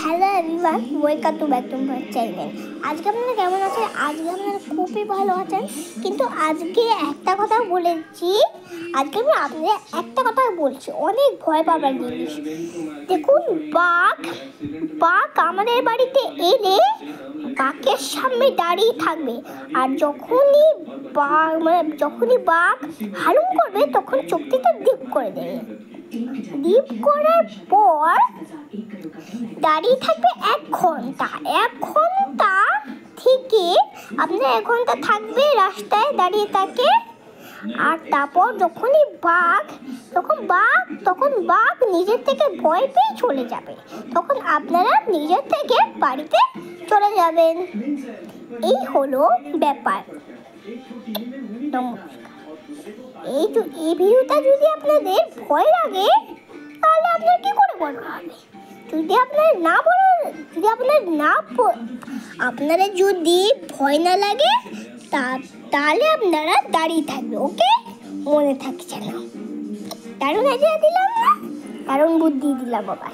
Hello everyone, welcome to back to my channel. আজকে আপনারা কেমন আছেন? আজকে আপনারা খুবই ভালো আছেন। কিন্তু আজকে একটা কথা বলেছি, আজকে আমি আপনাদের একটা কথা বলছি, অনেক ভয় পাবার জিনিস। দেখুন, বাঘ আমাদের বাড়িতে এলে বাঘের সামনে দাঁড়িয়ে থাকবে, আর যখনই বাঘ হালুম করবে তখন চোখটিতে ডিপ করে দেবে। ডিপ করার পর দাঁড়িয়ে থাকবে 1 ঘন্টা থেকে আপনার 1 ঘন্টা থাকবে রাস্তায় দাঁড়িয়ে থাকে। আর তারপর তখন বাঘ নিজের থেকে ভয় পেয়ে চলে যাবে। তখন আপনারা নিজের থেকে বাড়িতে চলে যাবেন। এই হলো ব্যাপার। এই ভিডিওটা যদি আপনাদের ভয় লাগে তাহলে আপনার কি করে বলা হবে? যদি ভয় না লাগে তাহলে আপনারা দাঁড়িয়ে থাকবে। ওকে, মনে থাকছে না? দারুণ আইডিয়া দিলাম না? দারুণ বুদ্ধি দিলাম বাবা।